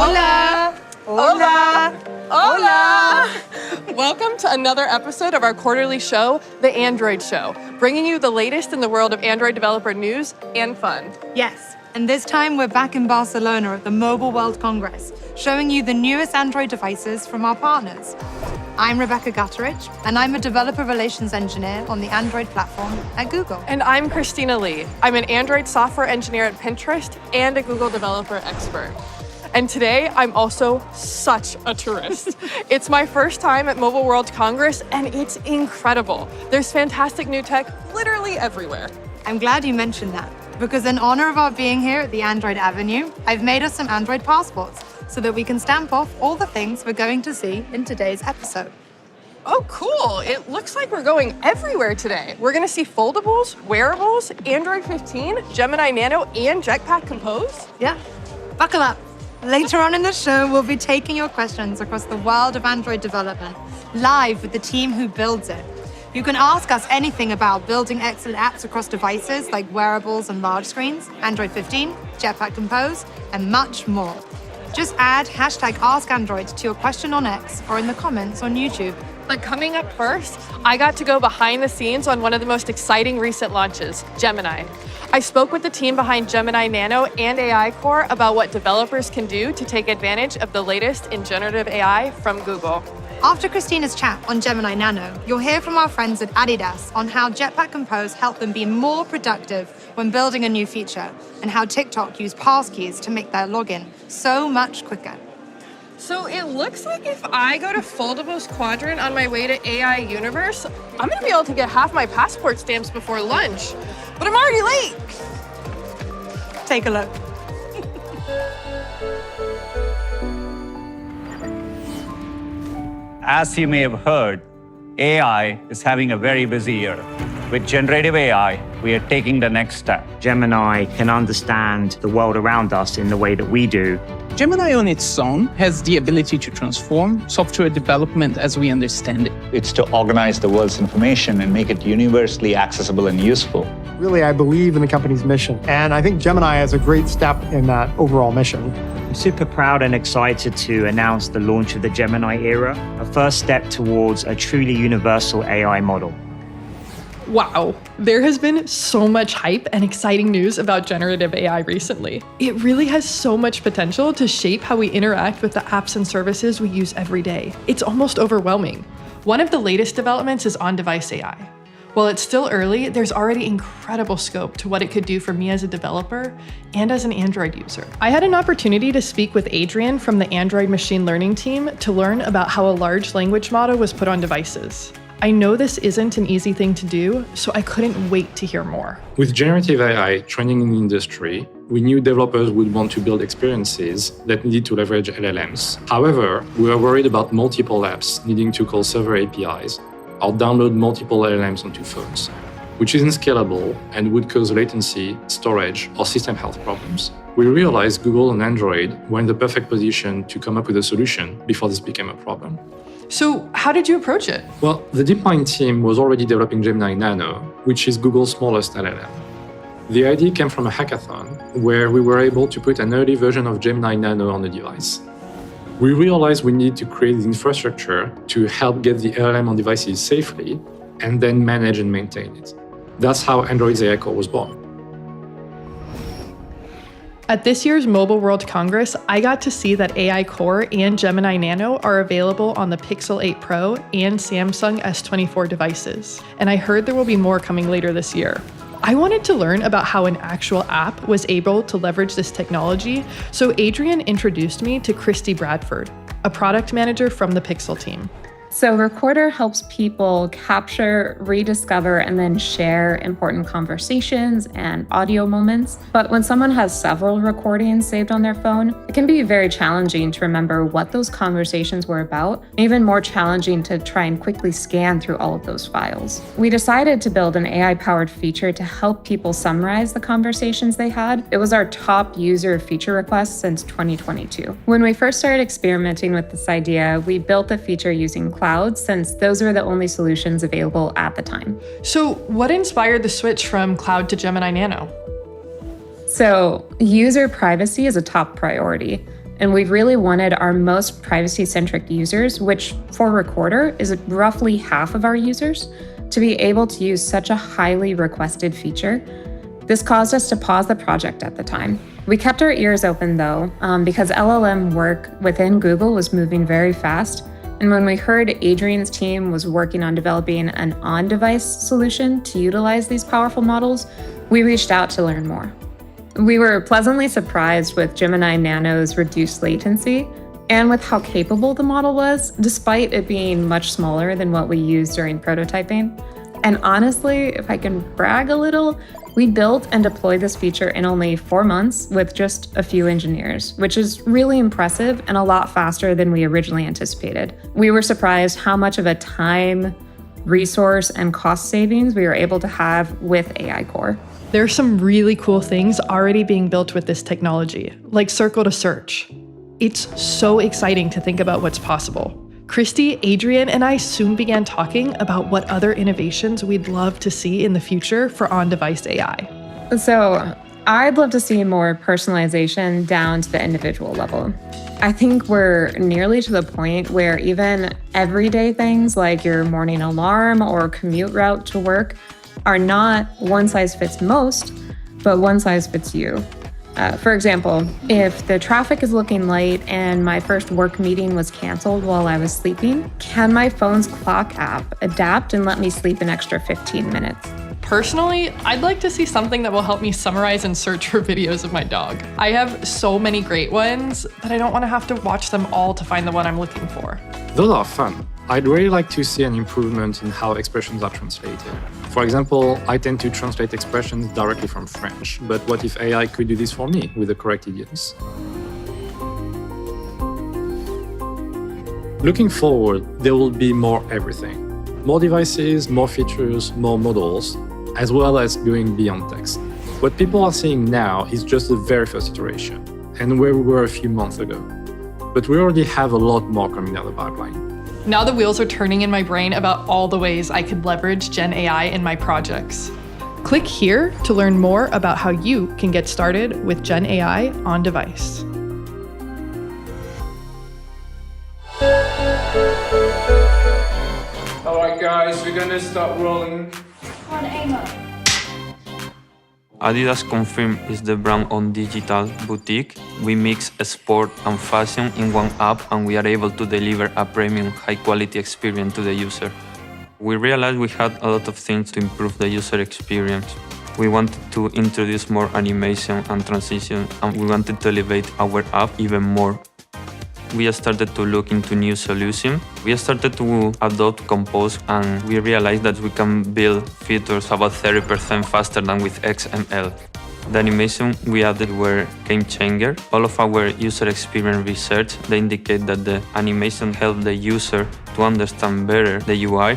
Hola! Hola! Hola! Welcome to another episode of our quarterly show, The Android Show, bringing you the latest in the world of Android developer news and fun. Yes, and this time we're back in Barcelona at the Mobile World Congress, showing you the newest Android devices from our partners. I'm Rebecca Gutteridge, and I'm a developer relations engineer on the Android platform at Google. And I'm Christina Lee. I'm an Android software engineer at Pinterest and a Google developer expert. And today, I'm also such a tourist. It's my first time at Mobile World Congress, and it's incredible. There's fantastic new tech literally everywhere. I'm glad you mentioned that, because in honor of our being here at the Android Avenue, I've made us some Android passports so that we can stamp off all the things we're going to see in today's episode. Oh, cool. It looks like we're going everywhere today. We're going to see foldables, wearables, Android 15, Gemini Nano, and Jetpack Compose. Yeah, buckle up. Later on in the show, we'll be taking your questions across the world of Android development, live with the team who builds it. You can ask us anything about building excellent apps across devices like wearables and large screens, Android 15, Jetpack Compose, and much more. Just add #AskAndroid to your question on X or in the comments on YouTube. But coming up first, I got to go behind the scenes on one of the most exciting recent launches, Gemini. I spoke with the team behind Gemini Nano and AICore about what developers can do to take advantage of the latest in generative AI from Google. After Christina's chat on Gemini Nano, you'll hear from our friends at Adidas on how Jetpack Compose helped them be more productive when building a new feature, and how TikTok used Passkeys to make their login so much quicker. So it looks like if I go to Foldables Quadrant on my way to AI Universe, I'm gonna be able to get half my passport stamps before lunch. But I'm already late. Take a look. As you may have heard, AI is having a very busy year. With generative AI, we are taking the next step. Gemini can understand the world around us in the way that we do. Gemini on its own has the ability to transform software development as we understand it. It's to organize the world's information and make it universally accessible and useful. Really, I believe in the company's mission, and I think Gemini is a great step in that overall mission. I'm super proud and excited to announce the launch of the Gemini era, a first step towards a truly universal AI model. Wow, there has been so much hype and exciting news about generative AI recently. It really has so much potential to shape how we interact with the apps and services we use every day. It's almost overwhelming. One of the latest developments is on-device AI. While it's still early, there's already incredible scope to what it could do for me as a developer and as an Android user. I had an opportunity to speak with Adrian from the Android machine learning team to learn about how a large language model was put on devices. I know this isn't an easy thing to do, so I couldn't wait to hear more. With generative AI training in the industry, we knew developers would want to build experiences that needed to leverage LLMs. However, we were worried about multiple apps needing to call server APIs or download multiple LLMs onto phones, which isn't scalable and would cause latency, storage, or system health problems. We realized Google and Android were in the perfect position to come up with a solution before this became a problem. So how did you approach it? Well, the DeepMind team was already developing Gemini Nano, which is Google's smallest LLM. The idea came from a hackathon where we were able to put an early version of Gemini Nano on the device. We realized we needed to create the infrastructure to help get the LLM on devices safely and then manage and maintain it. That's how Android's AICore was born. At this year's Mobile World Congress, I got to see that AICore and Gemini Nano are available on the Pixel 8 Pro and Samsung S'24 devices, and I heard there will be more coming later this year. I wanted to learn about how an actual app was able to leverage this technology, so Adrian introduced me to Christy Bradford, a product manager from the Pixel team. So Recorder helps people capture, rediscover, and then share important conversations and audio moments. But when someone has several recordings saved on their phone, it can be very challenging to remember what those conversations were about, and even more challenging to try and quickly scan through all of those files. We decided to build an AI-powered feature to help people summarize the conversations they had. It was our top user feature request since 2022. When we first started experimenting with this idea, we built the feature using clouds, since those were the only solutions available at the time. So what inspired the switch from cloud to Gemini Nano? So user privacy is a top priority. And we really wanted our most privacy-centric users, which for Recorder is roughly half of our users, to be able to use such a highly requested feature. This caused us to pause the project at the time. We kept our ears open though, because LLM work within Google was moving very fast. And when we heard Adrian's team was working on developing an on-device solution to utilize these powerful models, we reached out to learn more. We were pleasantly surprised with Gemini Nano's reduced latency and with how capable the model was, despite it being much smaller than what we used during prototyping. And honestly, if I can brag a little, we built and deployed this feature in only 4 months with just a few engineers, which is really impressive and a lot faster than we originally anticipated. We were surprised how much of a time, resource, and cost savings we were able to have with AICore. There are some really cool things already being built with this technology, like Circle to Search. It's so exciting to think about what's possible. Christy, Adrian, and I soon began talking about what other innovations we'd love to see in the future for on-device AI. So I'd love to see more personalization down to the individual level. I think we're nearly to the point where even everyday things like your morning alarm or commute route to work are not one size fits most, but one size fits you. For example, if the traffic is looking late and my first work meeting was canceled while I was sleeping, can my phone's clock app adapt and let me sleep an extra 15 minutes? Personally, I'd like to see something that will help me summarize and search for videos of my dog. I have so many great ones, but I don't want to have to watch them all to find the one I'm looking for. Those are fun. I'd really like to see an improvement in how expressions are translated. For example, I tend to translate expressions directly from French, but what if AI could do this for me with the correct idioms? Looking forward, there will be more everything. More devices, more features, more models, as well as going beyond text. What people are seeing now is just the very first iteration, and where we were a few months ago. But we already have a lot more coming down the pipeline. Now the wheels are turning in my brain about all the ways I could leverage Gen AI in my projects. Click here to learn more about how you can get started with Gen AI on device. All right, guys, we're gonna start rolling. On Amo. Adidas Confirm is the brand on digital boutique. We mix sport and fashion in one app, and we are able to deliver a premium, high-quality experience to the user. We realized we had a lot of things to improve the user experience. We wanted to introduce more animation and transition, and we wanted to elevate our app even more. We started to look into new solutions. We started to adopt Compose, and we realized that we can build features about 30% faster than with XML. The animation we added were game changer. All of our user experience research, they indicate that the animation helped the user to understand better the UI.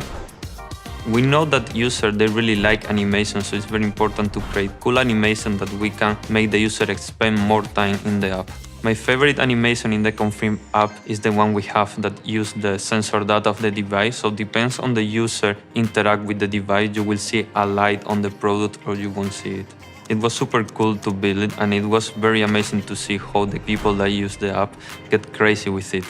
We know that users, they really like animation, so it's very important to create cool animation that we can make the user spend more time in the app. My favorite animation in the Confirm app is the one we have that use the sensor data of the device, so depends on the user interact with the device, you will see a light on the product or you won't see it. It was super cool to build it, and it was very amazing to see how the people that use the app get crazy with it.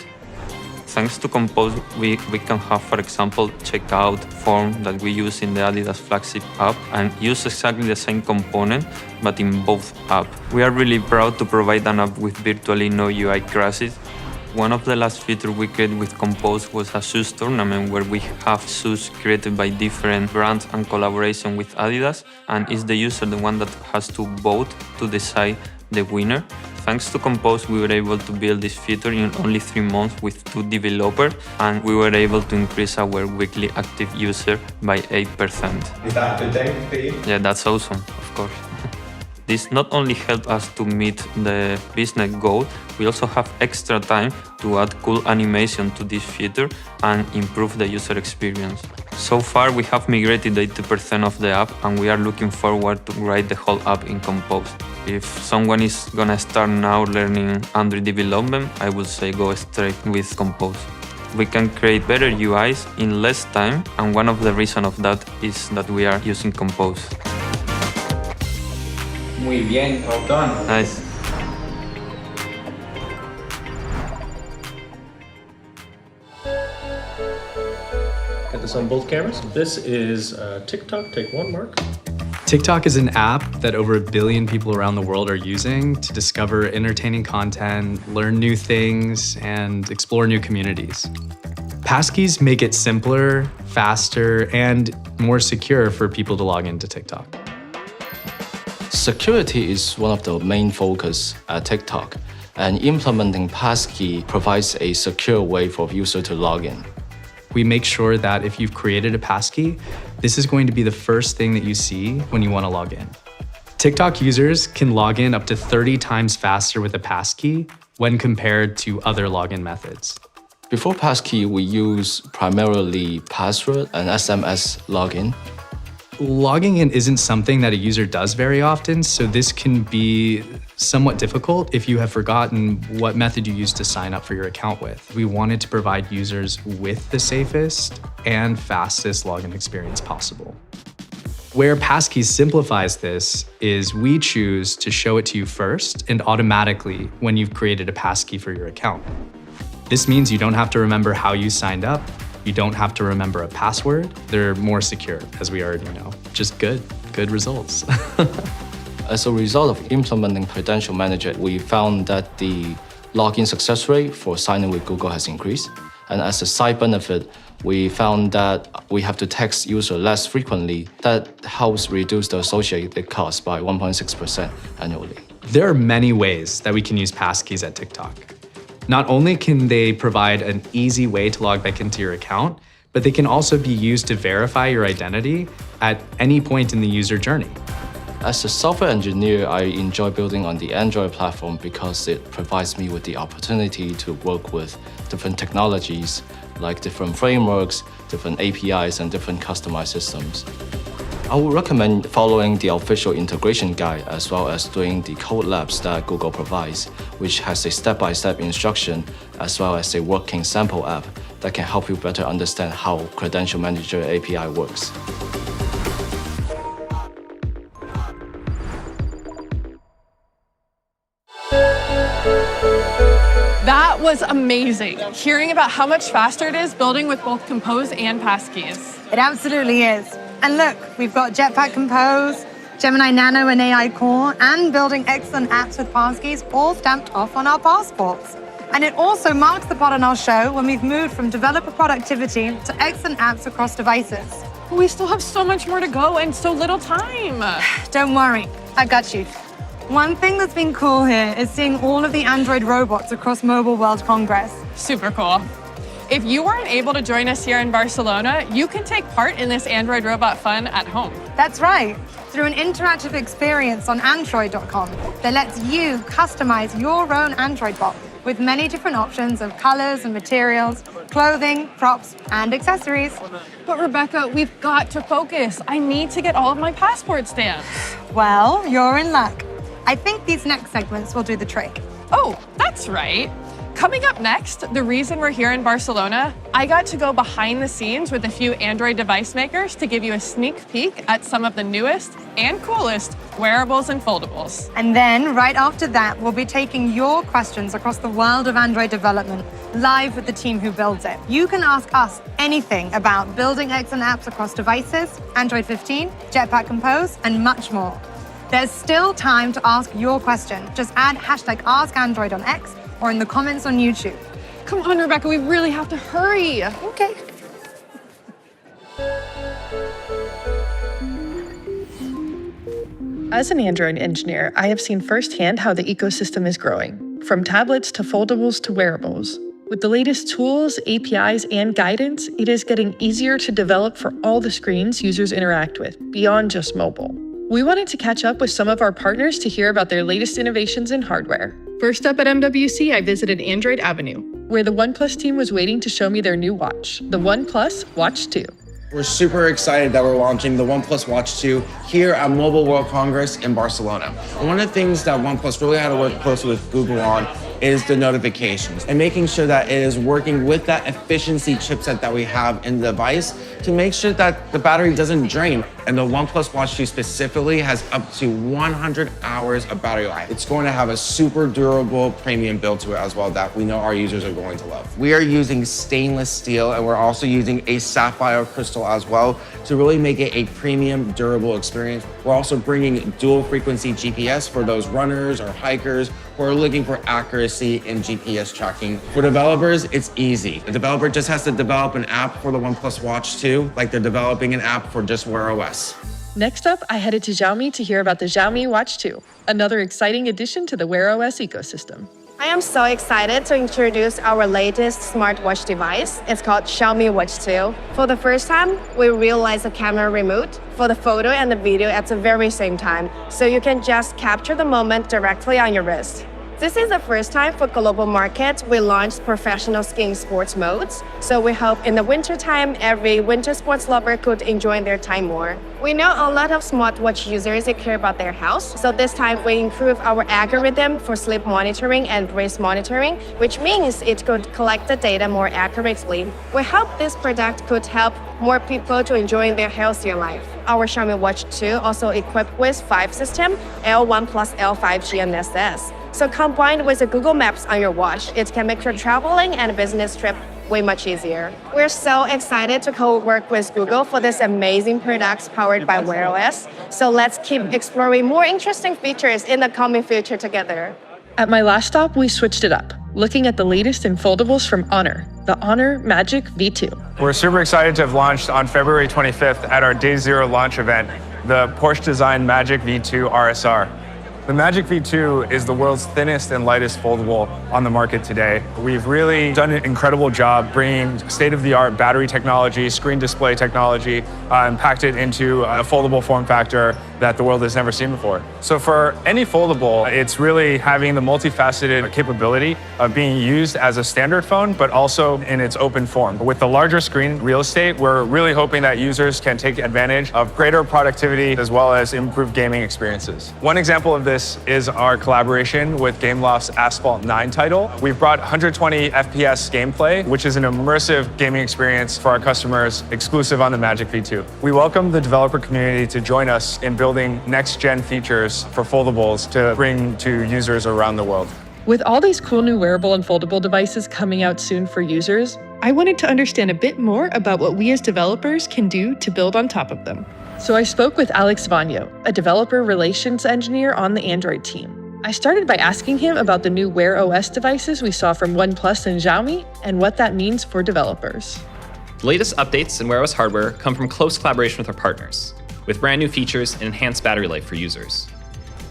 Thanks to Compose, we can have, for example, checkout form that we use in the Adidas flagship app and use exactly the same component, but in both apps. We are really proud to provide an app with virtually no UI crashes. One of the last features we created with Compose was a shoes tournament where we have shoes created by different brands and collaboration with Adidas, and it's the user the one that has to vote to decide the winner. Thanks to Compose, we were able to build this feature in only 3 months with 2 developers, and we were able to increase our weekly active user by 8%. Is that a good day for you? Yeah, that's awesome, of course. This not only helped us to meet the business goal, we also have extra time to add cool animation to this feature and improve the user experience. So far, we have migrated 80% of the app, and we are looking forward to write the whole app in Compose. If someone is gonna start now learning Android development, I would say go straight with Compose. We can create better UIs in less time, and one of the reasons of that is that we are using Compose. Muy bien, well done. Nice. focus on both cameras. This is TikTok. Take one, Mark. TikTok is an app that over 1 billion people around the world are using to discover entertaining content, learn new things, and explore new communities. Passkeys make it simpler, faster, and more secure for people to log into TikTok. Security is one of the main focus at TikTok, and implementing Passkey provides a secure way for users to log in. We make sure that if you've created a passkey, this is going to be the first thing that you see when you want to log in. TikTok users can log in up to 30 times faster with a passkey when compared to other login methods. Before Passkey, we use primarily password and SMS login. Logging in isn't something that a user does very often, so this can be somewhat difficult if you have forgotten what method you used to sign up for your account with. We wanted to provide users with the safest and fastest login experience possible. Where Passkeys simplifies this is we choose to show it to you first and automatically when you've created a passkey for your account. This means you don't have to remember how you signed up. You don't have to remember a password. They're more secure, as we already know. Just good results. As a result of implementing Credential Manager, we found that the login success rate for signing with Google has increased. And as a side benefit, we found that we have to text users less frequently. That helps reduce the associated cost by 1.6% annually. There are many ways that we can use passkeys at TikTok. Not only can they provide an easy way to log back into your account, but they can also be used to verify your identity at any point in the user journey. As a software engineer, I enjoy building on the Android platform because it provides me with the opportunity to work with different technologies, like different frameworks, different APIs, and different customized systems. I would recommend following the official integration guide as well as doing the code labs that Google provides, which has a step-by-step instruction as well as a working sample app that can help you better understand how Credential Manager API works. That was amazing. Hearing about how much faster it is building with both Compose and Passkeys. It absolutely is. And look, we've got Jetpack Compose, Gemini Nano and AICore, and building excellent apps with Passkeys all stamped off on our passports. And it also marks the part on our show when we've moved from developer productivity to excellent apps across devices. We still have so much more to go and so little time. Don't worry, I got you. One thing that's been cool here is seeing all of the Android robots across Mobile World Congress. Super cool. If you weren't able to join us here in Barcelona, you can take part in this Android robot fun at home. That's right, through an interactive experience on Android.com that lets you customize your own Android bot with many different options of colors and materials, clothing, props, and accessories. But Rebecca, we've got to focus. I need to get all of my passport stamps. Well, you're in luck. I think these next segments will do the trick. Oh, that's right. Coming up next, the reason we're here in Barcelona, I got to go behind the scenes with a few Android device makers to give you a sneak peek at some of the newest and coolest wearables and foldables. And then, right after that, we'll be taking your questions across the world of Android development, live with the team who builds it. You can ask us anything about building excellent apps across devices, Android 15, Jetpack Compose, and much more. There's still time to ask your question. Just add #AskAndroid on X or in the comments on YouTube. Come on, Rebecca, we really have to hurry. Okay. As an Android engineer, I have seen firsthand how the ecosystem is growing, from tablets to foldables to wearables. With the latest tools, APIs, and guidance, it is getting easier to develop for all the screens users interact with, beyond just mobile. We wanted to catch up with some of our partners to hear about their latest innovations in hardware. First up at MWC, I visited Android Avenue, where the OnePlus team was waiting to show me their new watch, the OnePlus Watch 2. We're super excited that we're launching the OnePlus Watch 2 here at Mobile World Congress in Barcelona. And one of the things that OnePlus really had to work closely with Google on is the notifications and making sure that it is working with that efficiency chipset that we have in the device to make sure that the battery doesn't drain. And the OnePlus Watch 2 specifically has up to 100 hours of battery life. It's going to have a super durable premium build to it as well that we know our users are going to love. We are using stainless steel, and we're also using a sapphire crystal as well to really make it a premium, durable experience. We're also bringing dual frequency GPS for those runners or hikers who are looking for accuracy in GPS tracking. For developers, it's easy. The developer just has to develop an app for the OnePlus Watch 2, like they're developing an app for just Wear OS. Next up, I headed to Xiaomi to hear about the Xiaomi Watch 2, another exciting addition to the Wear OS ecosystem. I am so excited to introduce our latest smartwatch device. It's called Xiaomi Watch 2. For the first time, we realized a camera remote for the photo and the video at the very same time, so you can just capture the moment directly on your wrist. This is the first time for global market we launched professional skiing sports modes, so we hope in the winter time every winter sports lover could enjoy their time more. We know a lot of smartwatch users care about their health, so this time we improve our algorithm for sleep monitoring and breath monitoring, which means it could collect the data more accurately. We hope this product could help more people to enjoy their healthier life. Our Xiaomi Watch 2 also equipped with 5 system, L1 plus L5 GNSS. So combined with the Google Maps on your watch, it can make your traveling and business trip way much easier. We're so excited to co-work with Google for this amazing products powered by Wear OS. So let's keep exploring more interesting features in the coming future together. At my last stop, we switched it up, looking at the latest in foldables from Honor, the Honor Magic V2. We're super excited to have launched on February 25th at our Day Zero launch event, the Porsche-designed Magic V2 RSR. The Magic V2 is the world's thinnest and lightest foldable on the market today. We've really done an incredible job bringing state-of-the-art battery technology, screen display technology, and packed it into a foldable form factor that the world has never seen before. So for any foldable, it's really having the multifaceted capability of being used as a standard phone, but also in its open form. With the larger screen real estate, we're really hoping that users can take advantage of greater productivity as well as improved gaming experiences. One example of this is our collaboration with Gameloft's Asphalt 9 title. We've brought 120 FPS gameplay, which is an immersive gaming experience for our customers exclusive on the Magic V2. We welcome the developer community to join us in building next-gen features for foldables to bring to users around the world. With all these cool new wearable and foldable devices coming out soon for users, I wanted to understand a bit more about what we as developers can do to build on top of them. So I spoke with Alex Vanyo, a developer relations engineer on the Android team. I started by asking him about the new Wear OS devices we saw from OnePlus and Xiaomi and what that means for developers. The latest updates in Wear OS hardware come from close collaboration with our partners, with brand new features and enhanced battery life for users.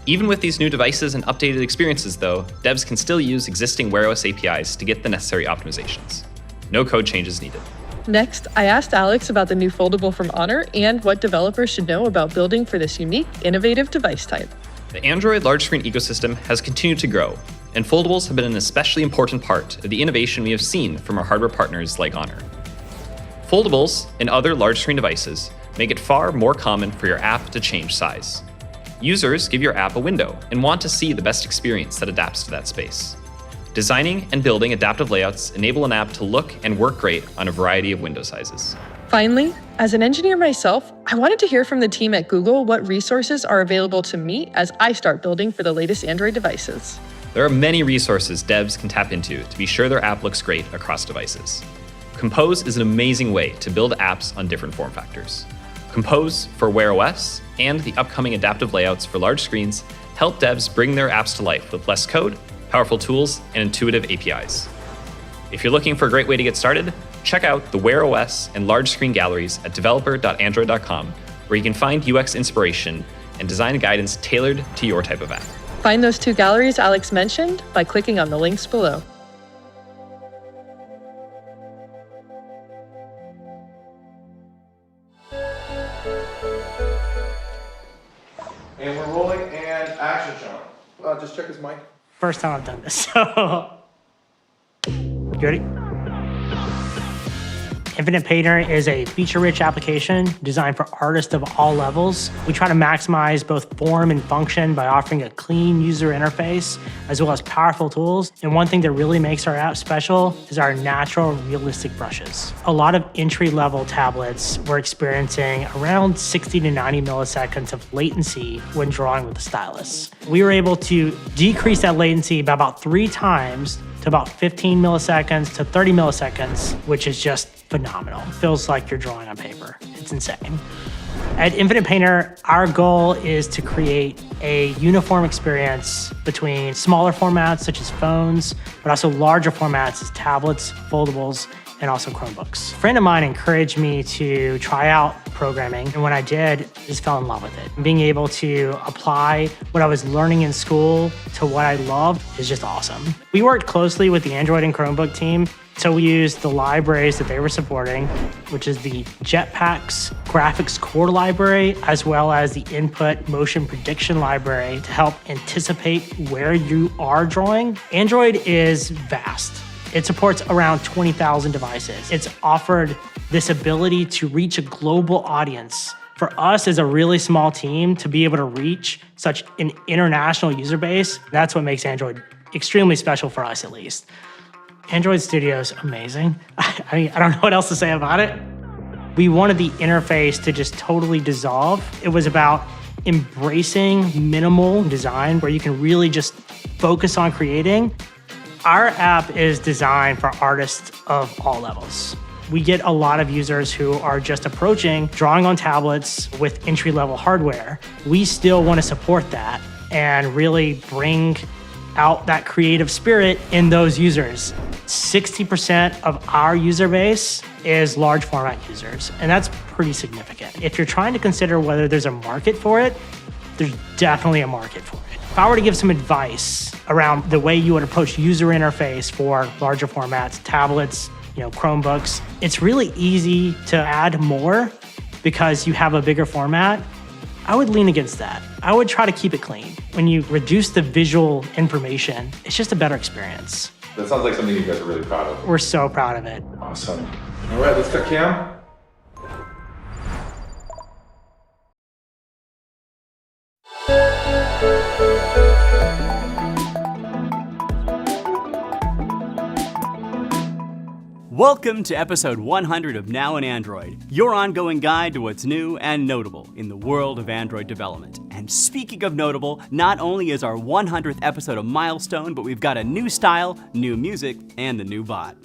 Even with these new devices and updated experiences though, devs can still use existing Wear OS APIs to get the necessary optimizations. No code changes needed. Next, I asked Alex about the new foldable from Honor and what developers should know about building for this unique, innovative device type. The Android large screen ecosystem has continued to grow, and foldables have been an especially important part of the innovation we have seen from our hardware partners like Honor. Foldables and other large screen devices make it far more common for your app to change size. Users give your app a window and want to see the best experience that adapts to that space. Designing and building adaptive layouts enable an app to look and work great on a variety of window sizes. Finally, as an engineer myself, I wanted to hear from the team at Google what resources are available to me as I start building for the latest Android devices. There are many resources devs can tap into to be sure their app looks great across devices. Compose is an amazing way to build apps on different form factors. Compose for Wear OS and the upcoming adaptive layouts for large screens help devs bring their apps to life with less code, powerful tools, and intuitive APIs. If you're looking for a great way to get started, check out the Wear OS and large screen galleries at developer.android.com, where you can find UX inspiration and design guidance tailored to your type of app. Find those 2 galleries Alex mentioned by clicking on the links below. And we're rolling and action, Sean. Just check his mic. First time I've done this, so. You ready? Infinite Painter is a feature-rich application designed for artists of all levels. We try to maximize both form and function by offering a clean user interface as well as powerful tools. And one thing that really makes our app special is our natural, realistic brushes. A lot of entry-level tablets were experiencing around 60 to 90 milliseconds of latency when drawing with the stylus. We were able to decrease that latency by about 3 times to about 15 milliseconds to 30 milliseconds, which is just phenomenal. It feels like you're drawing on paper. It's insane. At Infinite Painter, our goal is to create a uniform experience between smaller formats such as phones, but also larger formats as tablets, foldables, and also Chromebooks. A friend of mine encouraged me to try out programming, and when I did, I just fell in love with it. Being able to apply what I was learning in school to what I loved is just awesome. We worked closely with the Android and Chromebook team, so we used the libraries that they were supporting, which is the Jetpack's graphics core library, as well as the input motion prediction library to help anticipate where you are drawing. Android is vast. It supports around 20,000 devices. It's offered this ability to reach a global audience. For us as a really small team to be able to reach such an international user base, that's what makes Android extremely special for us, at least. Android Studio is amazing. I mean, I don't know what else to say about it. We wanted the interface to just totally dissolve. It was about embracing minimal design where you can really just focus on creating. Our app is designed for artists of all levels. We get a lot of users who are just approaching drawing on tablets with entry-level hardware. We still want to support that and really bring out that creative spirit in those users. 60% of our user base is large format users, and that's pretty significant. If you're trying to consider whether there's a market for it, there's definitely a market for it. If I were to give some advice around the way you would approach user interface for larger formats, tablets, Chromebooks, it's really easy to add more because you have a bigger format. I would lean against that. I would try to keep it clean. When you reduce the visual information, it's just a better experience. That sounds like something you guys are really proud of. We're so proud of it. Awesome. All right, let's cut cam. Welcome to episode 100 of Now in Android, your ongoing guide to what's new and notable in the world of Android development. And speaking of notable, not only is our 100th episode a milestone, but we've got a new style, new music, and the new bot.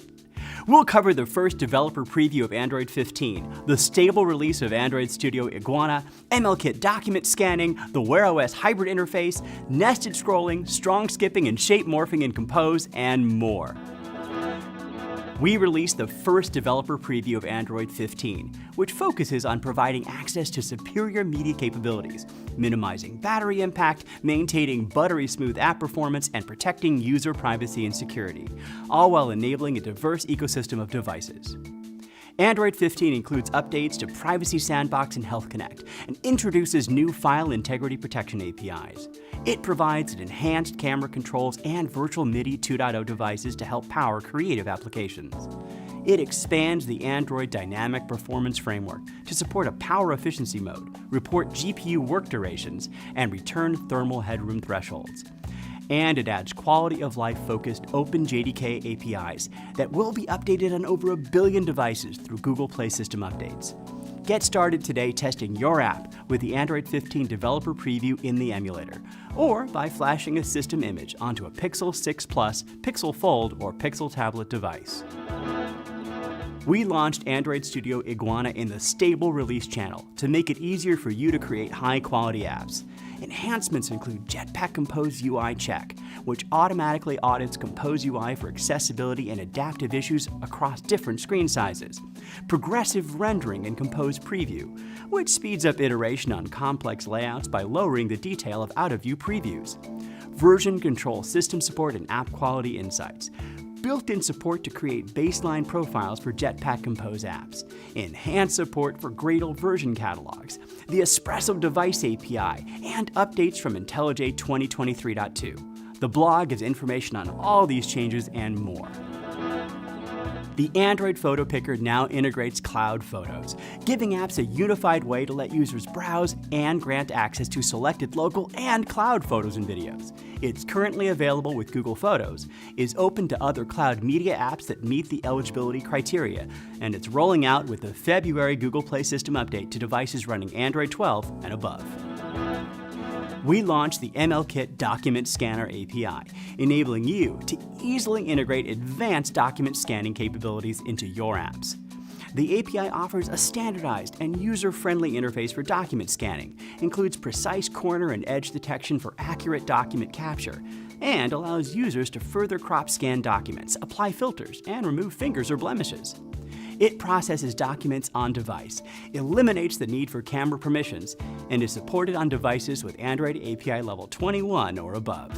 We'll cover the first developer preview of Android 15, the stable release of Android Studio Iguana, MLKit document scanning, the Wear OS hybrid interface, nested scrolling, strong skipping and shape morphing in Compose, and more. We released the first developer preview of Android 15, which focuses on providing access to superior media capabilities, minimizing battery impact, maintaining buttery smooth app performance, and protecting user privacy and security, all while enabling a diverse ecosystem of devices. Android 15 includes updates to Privacy Sandbox and Health Connect, and introduces new file integrity protection APIs. It provides enhanced camera controls and virtual MIDI 2.0 devices to help power creative applications. It expands the Android Dynamic Performance Framework to support a power efficiency mode, report GPU work durations, and return thermal headroom thresholds. And it adds quality-of-life-focused OpenJDK APIs that will be updated on over 1 billion devices through Google Play System updates. Get started today testing your app with the Android 15 developer preview in the emulator, or by flashing a system image onto a Pixel 6 Plus, Pixel Fold, or Pixel tablet device. We launched Android Studio Iguana in the stable release channel to make it easier for you to create high-quality apps. Enhancements include Jetpack Compose UI Check, which automatically audits Compose UI for accessibility and adaptive issues across different screen sizes. Progressive rendering in Compose Preview, which speeds up iteration on complex layouts by lowering the detail of out-of-view previews. Version control system support and app quality insights. Built-in support to create baseline profiles for Jetpack Compose apps, enhanced support for Gradle version catalogs, the Espresso device API, and updates from IntelliJ 2023.2. The blog gives information on all these changes and more. The Android Photo Picker now integrates cloud photos, giving apps a unified way to let users browse and grant access to selected local and cloud photos and videos. It's currently available with Google Photos, is open to other cloud media apps that meet the eligibility criteria, and it's rolling out with the February Google Play System update to devices running Android 12 and above. We launched the MLKit Document Scanner API, enabling you to easily integrate advanced document scanning capabilities into your apps. The API offers a standardized and user-friendly interface for document scanning, includes precise corner and edge detection for accurate document capture, and allows users to further crop scan documents, apply filters, and remove fingers or blemishes. It processes documents on device, eliminates the need for camera permissions, and is supported on devices with Android API level 21 or above.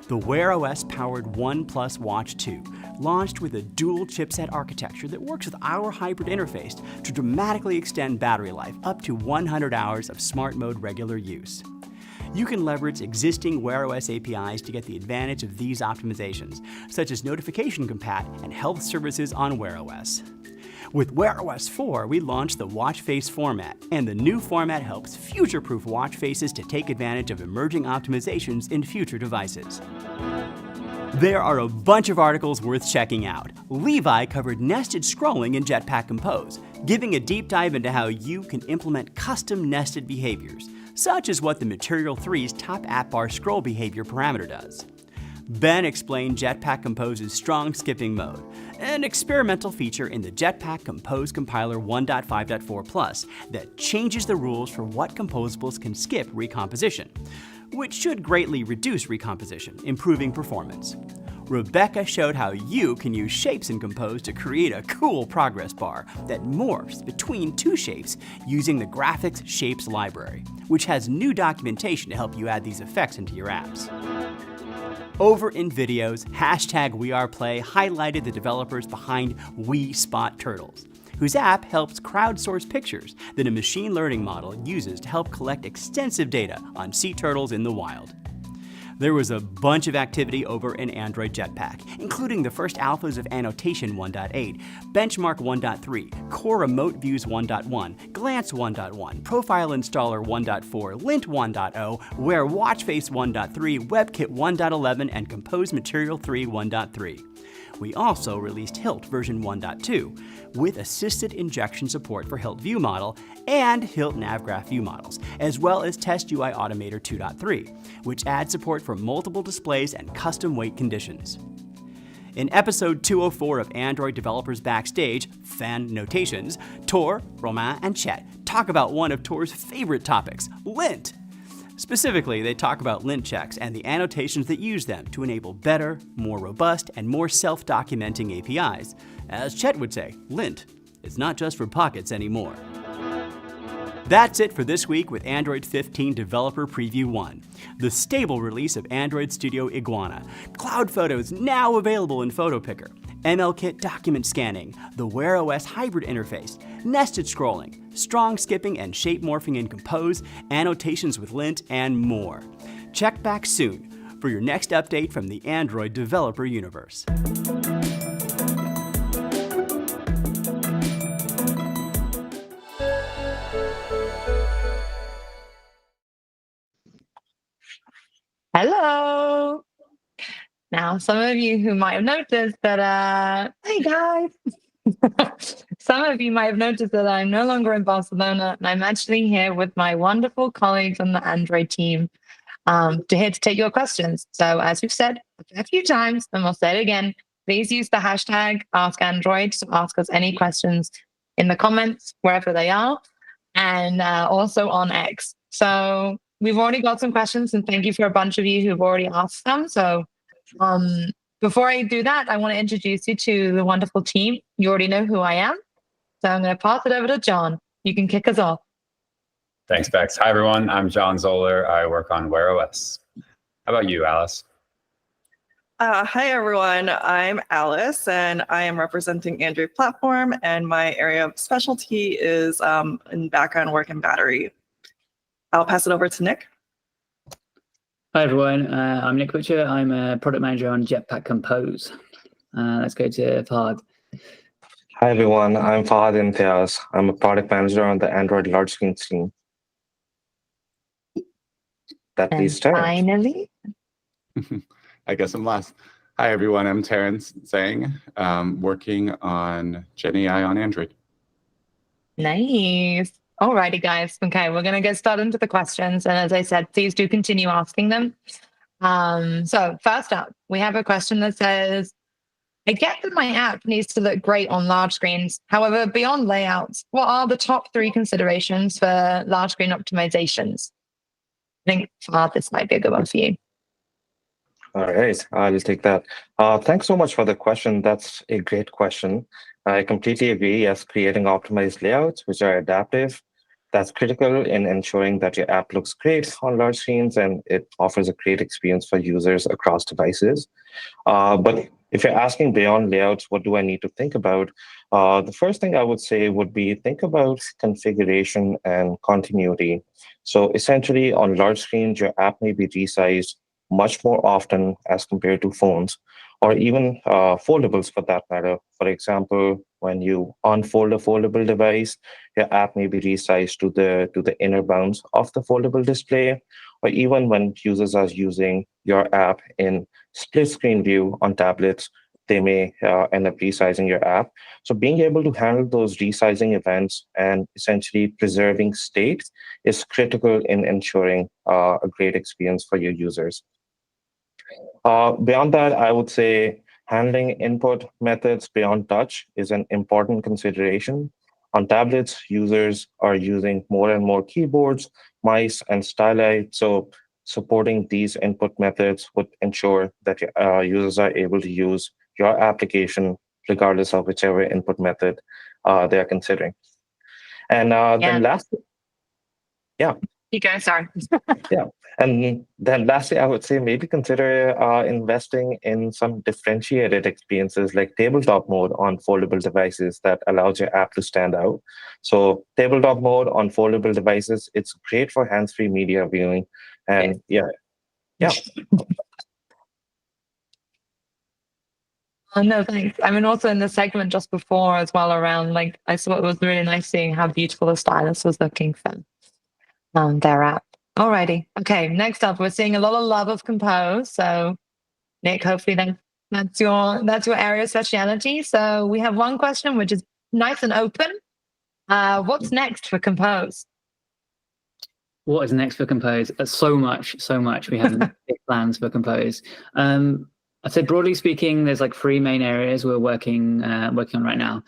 The Wear OS-powered OnePlus Watch 2 launched with a dual chipset architecture that works with our hybrid interface to dramatically extend battery life up to 100 hours of smart mode regular use. You can leverage existing Wear OS APIs to get the advantage of these optimizations, such as notification compat and health services on Wear OS. With Wear OS 4, we launched the watch face format, and the new format helps future-proof watch faces to take advantage of emerging optimizations in future devices. There are a bunch of articles worth checking out. Levi covered nested scrolling in Jetpack Compose, giving a deep dive into how you can implement custom nested behaviors, such as what the Material 3's top app bar scroll behavior parameter does. Ben explained Jetpack Compose's strong skipping mode, an experimental feature in the Jetpack Compose Compiler 1.5.4 Plus that changes the rules for what composables can skip recomposition, which should greatly reduce recomposition, improving performance. Rebecca showed how you can use shapes in Compose to create a cool progress bar that morphs between two shapes using the Graphics Shapes library, which has new documentation to help you add these effects into your apps. Over in videos, #WeArePlay highlighted the developers behind We Spot Turtles, whose app helps crowdsource pictures that a machine learning model uses to help collect extensive data on sea turtles in the wild. There was a bunch of activity over in Android Jetpack, including the first alphas of Annotation 1.8, Benchmark 1.3, Core Remote Views 1.1, Glance 1.1, Profile Installer 1.4, Lint 1.0, Wear Watchface 1.3, WebKit 1.11, and Compose Material 3 1.3. We also released Hilt version 1.2, with assisted injection support for Hilt View Model and Hilt NavGraph View Models, as well as Test UI Automator 2.3, which adds support for multiple displays and custom weight conditions. In episode 204 of Android Developers Backstage, Fan Notations, Tor, Romain, and Chet talk about one of Tor's favorite topics, lint. Specifically, they talk about lint checks and the annotations that use them to enable better, more robust, and more self-documenting APIs. As Chet would say, lint is not just for pockets anymore. That's it for this week with Android 15 Developer Preview 1, the stable release of Android Studio Iguana, cloud photos now available in Photo Picker, MLKit document scanning, the Wear OS hybrid interface, nested scrolling, strong skipping and shape morphing in Compose, annotations with lint, and more. Check back soon for your next update from the Android developer universe. Hello. Now, some of you who might have noticed that, hey guys, some of you might have noticed that I'm no longer in Barcelona, and I'm actually here with my wonderful colleagues on the Android team to take your questions. So as we've said a few times, and we'll say it again, please use the hashtag #AskAndroid to ask us any questions in the comments, wherever they are, and also on X. So we've already got some questions, and thank you for a bunch of you who've already asked them. So before I do that, I want to introduce you to the wonderful team. You already know who I am. So I'm going to pass it over to John. You can kick us off. Thanks, Bex. Hi, everyone. I'm John Zoller. I work on Wear OS. How about you, Alice? Hi, everyone. I'm Alice, and I am representing Android Platform, and my area of specialty is in background work and battery. I'll pass it over to Nick. Hi, everyone. I'm Nick Butcher. I'm a product manager on Jetpack Compose. Let's go to Fahad. Hi, everyone. I'm Fahad Imtiaz. I'm a product manager on the Android large screen team. Please start. Finally. I guess I'm last. Hi, everyone. I'm Terrence Zhang, working on Gen AI on Android. Nice. Alrighty, guys. Okay, we're going to get started into the questions. And as I said, please do continue asking them. So first up, we have a question that says, I get that my app needs to look great on large screens. However, beyond layouts, what are the top 3 considerations for large screen optimizations? I think, Fahad, this might be a good one for you. All right, I'll take that. Thanks so much for the question. That's a great question. I completely agree. Yes, creating optimized layouts, which are adaptive, that's critical in ensuring that your app looks great on large screens and it offers a great experience for users across devices. But if you're asking beyond layouts, what do I need to think about? The first thing I would say would be think about configuration and continuity. So essentially, on large screens, your app may be resized much more often as compared to phones, or even foldables for that matter. For example, when you unfold a foldable device, your app may be resized to the inner bounds of the foldable display, or even when users are using your app in split screen view on tablets, they may end up resizing your app. So being able to handle those resizing events and essentially preserving state is critical in ensuring a great experience for your users. Beyond that, I would say handling input methods beyond touch is an important consideration. On tablets, users are using more and more keyboards, mice, and styli. So supporting these input methods would ensure that users are able to use your application regardless of whichever input method they are considering. And then lastly, You go, sorry. And then lastly, I would say maybe consider investing in some differentiated experiences like tabletop mode on foldable devices that allows your app to stand out. So tabletop mode on foldable devices, it's great for hands-free media viewing. And No, thanks. I mean, also in the segment just before as well around, I thought it was really nice seeing how beautiful the stylus was looking for their app. Alrighty. Okay, next up, we're seeing a lot of love of Compose. So, Nick, hopefully that's your area of speciality. So we have one question, which is nice and open. What's next for Compose? What is next for Compose? So much. We have big plans for Compose. I'd say broadly speaking, there's 3 main areas we're working on right now.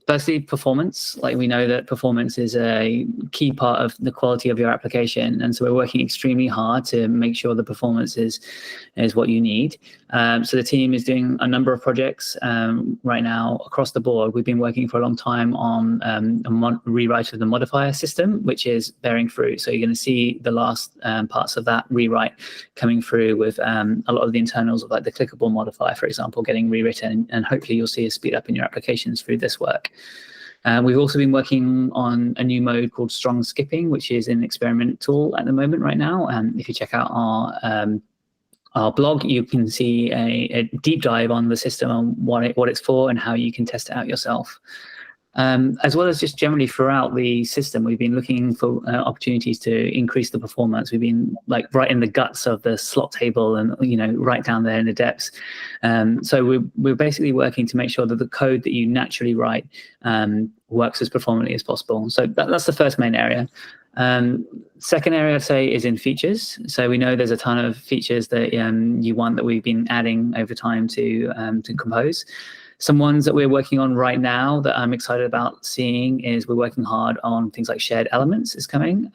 Firstly, performance. We know that performance is a key part of the quality of your application, and so we're working extremely hard to make sure the performance is what you need. So the team is doing a number of projects right now across the board. We've been working for a long time on a rewrite of the modifier system, which is bearing fruit. So you're going to see the last parts of that rewrite coming through with a lot of the internals of the clickable modifier, for example, getting rewritten, and hopefully you'll see a speed up in your applications through this work. We've also been working on a new mode called strong skipping, which is an experimental at the moment right now. If you check out our blog, you can see a deep dive on the system, on what it's for and how you can test it out yourself. As well as just generally throughout the system, we've been looking for opportunities to increase the performance. We've been right in the guts of the slot table and right down there in the depths. So we're basically working to make sure that the code that you naturally write works as performantly as possible. So that's the first main area. Second area I'd say is in features. So we know there's a ton of features that you want that we've been adding over time to Compose. Some ones that we're working on right now that I'm excited about seeing is we're working hard on things like shared elements is coming.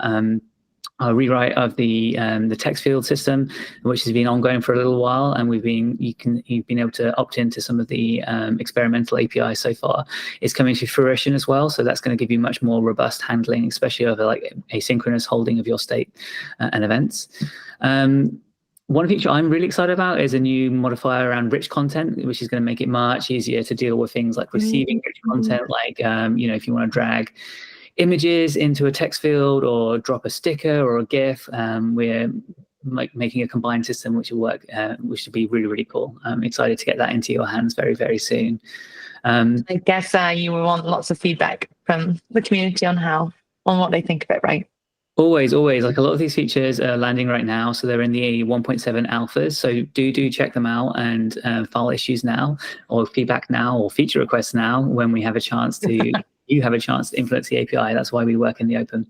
A rewrite of the text field system, which has been ongoing for a little while, and you've been able to opt into some of the experimental APIs so far. It's coming to fruition as well, so that's going to give you much more robust handling, especially over asynchronous holding of your state and events. One feature I'm really excited about is a new modifier around rich content, which is going to make it much easier to deal with things like receiving rich content, if you want to drag images into a text field or drop a sticker or a GIF. We're like making a combined system which will work, which would be really, really cool. I'm excited to get that into your hands very, very soon. I guess you will want lots of feedback from the community on what they think of it, right? Always. Like a lot of these features are landing right now, so they're in the 1.7 alphas. So do check them out and file issues now, or feedback now, or feature requests now when we have a chance to. You have a chance to influence the API. That's why we work in the open.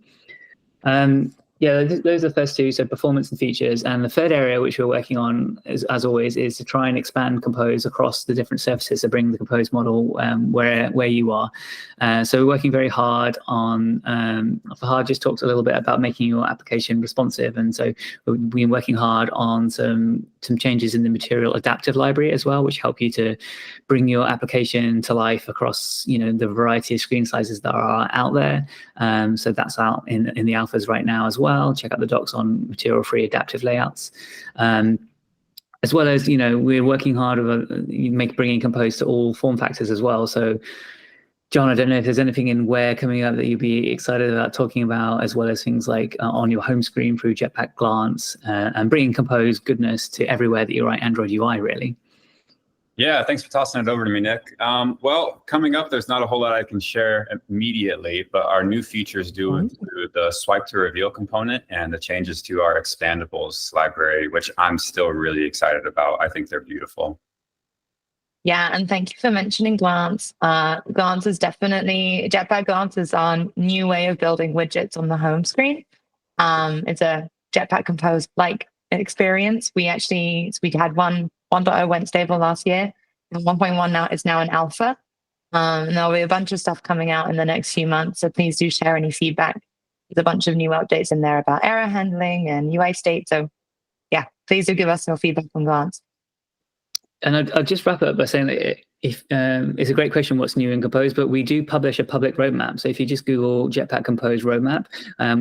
Yeah, those are the first two, so performance and features. And the third area which we're working on, as always, is to try and expand Compose across the different surfaces to bring the Compose model where you are. So we're working very hard on, Fahad just talked a little bit about making your application responsive. And so we've been working hard on some changes in the material adaptive library as well, which help you to bring your application to life across, the variety of screen sizes that are out there. So that's out in the alphas right now as well. Check out the docs on material-free adaptive layouts. As well as, we're working hard with bringing Compose to all form factors as well. So, John, I don't know if there's anything in Wear coming up that you'd be excited about talking about, as well as things like on your home screen through Jetpack Glance and bringing Compose goodness to everywhere that you write Android UI, really. Yeah, thanks for tossing it over to me, Nick. Well, coming up, there's not a whole lot I can share immediately, but our new features do include the swipe to reveal component and the changes to our expandables library, which I'm still really excited about. I think they're beautiful. Yeah, and thank you for mentioning Glance. Glance is definitely, Jetpack Glance is our new way of building widgets on the home screen. It's a Jetpack Compose-like experience. We had 1.0 went stable last year, and 1.1 now is now in alpha. And there'll be a bunch of stuff coming out in the next few months, so please do share any feedback. There's a bunch of new updates in there about error handling and UI state. So yeah, please do give us your feedback on Glance. And I'll just wrap up by saying that it's a great question, what's new in Compose, but we do publish a public roadmap. So if you just Google Jetpack Compose roadmap,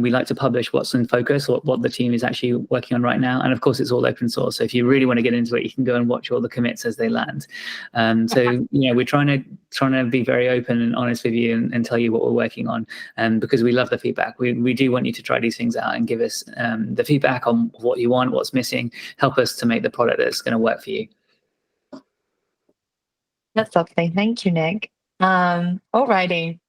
we like to publish what's in focus, what the team is actually working on right now. And of course, it's all open source. So if you really want to get into it, you can go and watch all the commits as they land. So we're trying to be very open and honest with you and tell you what we're working on, because we love the feedback. We do want you to try these things out and give us the feedback on what you want, what's missing, help us to make the product that's going to work for you. That's lovely. Thank you, Nick. Alrighty.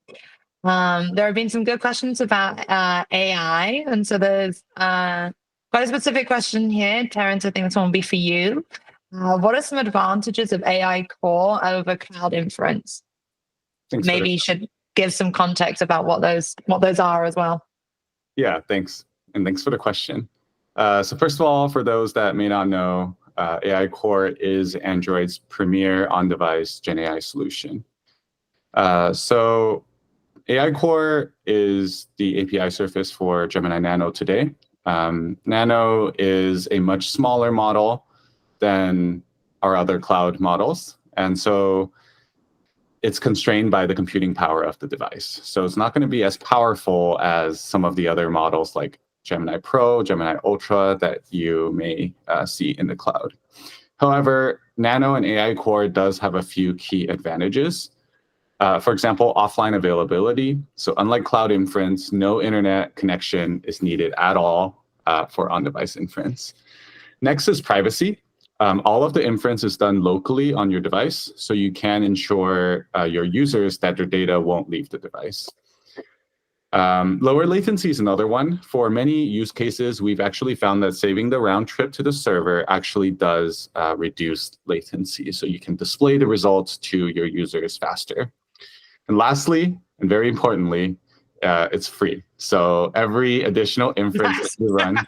There have been some good questions about AI. And so there's quite a specific question here. Terrence, I think this one will be for you. What are some advantages of AICore over cloud inference? Maybe you should give some context about what those are as well. Yeah, thanks. And thanks for the question. So first of all, for those that may not know, AICore is Android's premier on-device Gen AI solution. So AICore is the API surface for Gemini Nano today. Nano is a much smaller model than our other cloud models. And so it's constrained by the computing power of the device. So it's not going to be as powerful as some of the other models like Gemini Pro, Gemini Ultra that you may see in the cloud. However, Nano and AICore does have a few key advantages. For example, offline availability. So unlike cloud inference, no internet connection is needed at all for on-device inference. Next is privacy. All of the inference is done locally on your device, so you can ensure your users that their data won't leave the device. Lower latency is another one. For many use cases, we've actually found that saving the round trip to the server actually does reduce latency, so you can display the results to your users faster. And lastly, and very importantly, it's free. So every additional inference that you run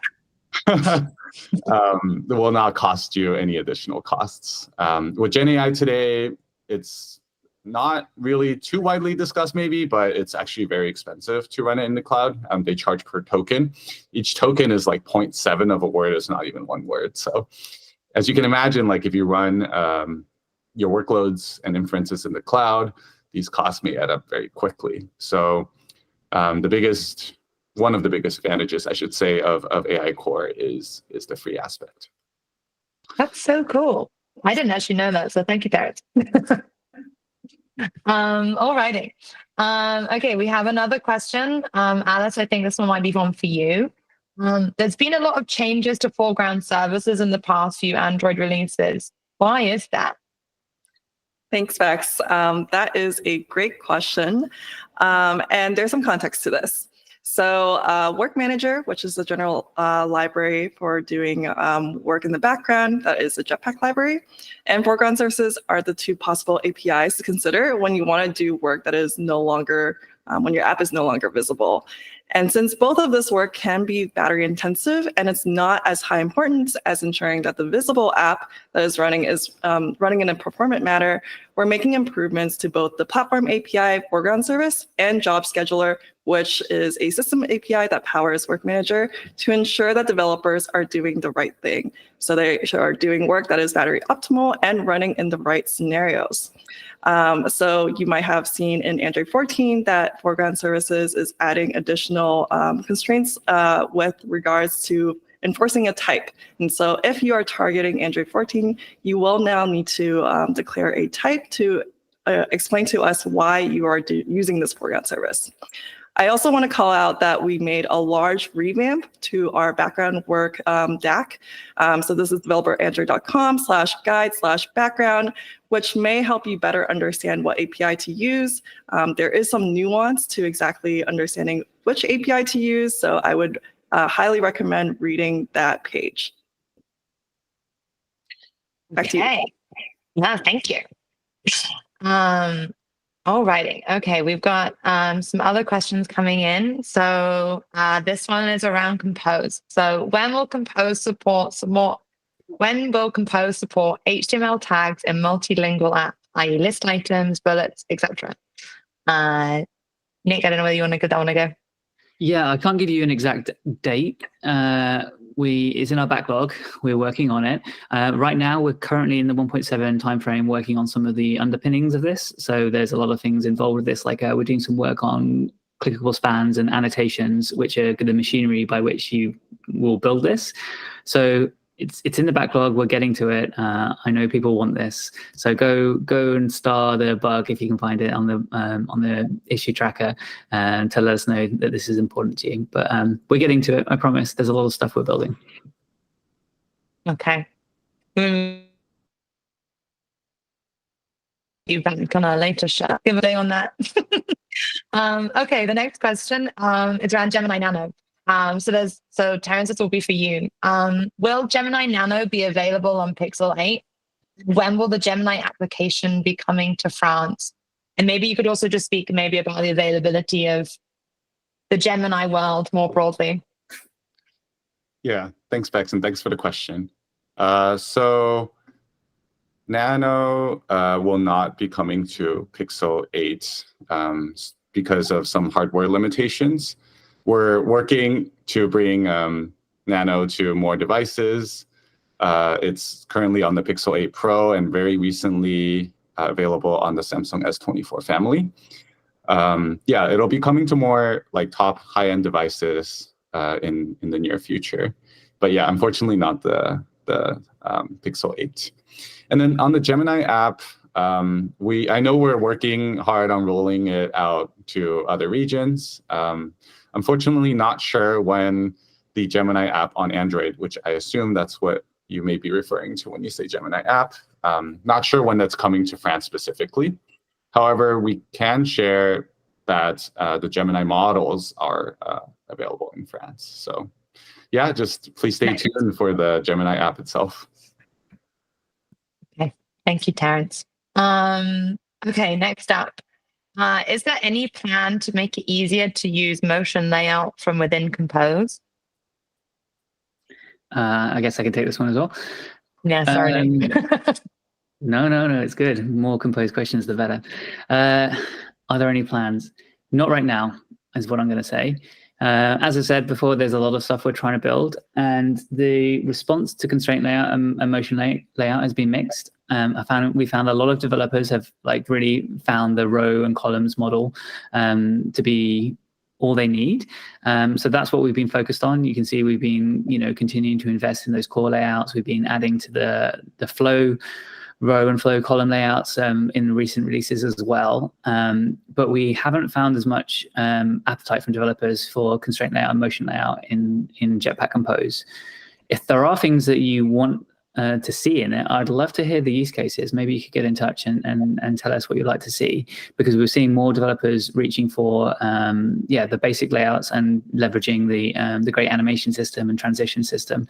will not cost you any additional costs. With Gen AI today, it's not really too widely discussed maybe, but it's actually very expensive to run it in the cloud. They charge per token. Each token is like 0.7 of a word. It's not even one word. So as you can imagine, like if you run your workloads and inferences in the cloud, these costs may add up very quickly. So one of the biggest advantages, I should say, of AICore is the free aspect. That's so cool. I didn't actually know that, so thank you, Terrence. All righty. Okay, we have another question. Alice, I think this one might be one for you. There's been a lot of changes to foreground services in the past few Android releases. Why is that? Thanks, Bex. That is a great question. And there's some context to this. So Work Manager, which is the general library for doing work in the background, that is the Jetpack library, and foreground services are the two possible APIs to consider when you want to do work that is no longer, when your app is no longer visible. And since both of this work can be battery intensive and it's not as high importance as ensuring that the visible app that is running in a performant manner, we're making improvements to both the platform API foreground service and job scheduler, which is a system API that powers Work Manager, to ensure that developers are doing the right thing. So they are doing work that is battery optimal and running in the right scenarios. So you might have seen in Android 14 that foreground services is adding additional constraints with regards to enforcing a type. And so if you are targeting Android 14, you will now need to declare a type to explain to us why you are using this foreground service. I also want to call out that we made a large revamp to our background work DAC. So this is developerandroid.com/guide/background, which may help you better understand what API to use. There is some nuance to exactly understanding which API to use, so I would highly recommend reading that page. Back to you. No, thank you. Alrighty. Okay, we've got some other questions coming in. So this one is around Compose. So when will Compose support HTML tags in multilingual app, i.e. list items, bullets, etc.? Nick, I don't know whether you want to give that one a go. Yeah, I can't give you an exact date. It's in our backlog. We're working on it. Right now, we're currently in the 1.7 timeframe working on some of the underpinnings of this. So there's a lot of things involved with this, like we're doing some work on clickable spans and annotations, which are the machinery by which you will build this. So it's in the backlog. We're getting to it. I know people want this. So go and star the bug if you can find it on the issue tracker and to let us know that this is important to you. But we're getting to it. I promise. There's a lot of stuff we're building. Okay. You've been on a later show. Give a day on that. Okay, the next question is around Gemini Nano. So Terence, this will be for you. Will Gemini Nano be available on Pixel 8? When will the Gemini application be coming to France? And maybe you could also just speak maybe about the availability of the Gemini world more broadly. Yeah, thanks, Bex, and thanks for the question. So Nano will not be coming to Pixel 8 because of some hardware limitations. We're working to bring Nano to more devices. It's currently on the Pixel 8 Pro and very recently available on the Samsung S'24 family. Yeah, it'll be coming to more like top high-end devices in the near future. But yeah, unfortunately not the Pixel 8. And then on the Gemini app, I know we're working hard on rolling it out to other regions. Unfortunately, not sure when the Gemini app on Android, which I assume that's what you may be referring to when you say Gemini app. Not sure when that's coming to France specifically. However, we can share that the Gemini models are available in France. So yeah, just please stay tuned for the Gemini app itself. Okay, thank you, Terence. Okay, next up. Is there any plan to make it easier to use motion layout from within Compose? I guess I can take this one as well. Yeah, sorry. No, it's good. More Compose questions, the better. Are there any plans? Not right now, is what I'm going to say. As I said before, there's a lot of stuff we're trying to build, and the response to constraint layout and motion layout has been mixed. We found a lot of developers have really found the row and columns model to be all they need. So that's what we've been focused on. You can see we've been continuing to invest in those core layouts. We've been adding to the flow row and flow column layouts in recent releases as well. But we haven't found as much appetite from developers for constraint layout and motion layout in Jetpack Compose. If there are things that you want to see in it, I'd love to hear the use cases. Maybe you could get in touch and tell us what you'd like to see, because we're seeing more developers reaching for the basic layouts and leveraging the great animation system and transition system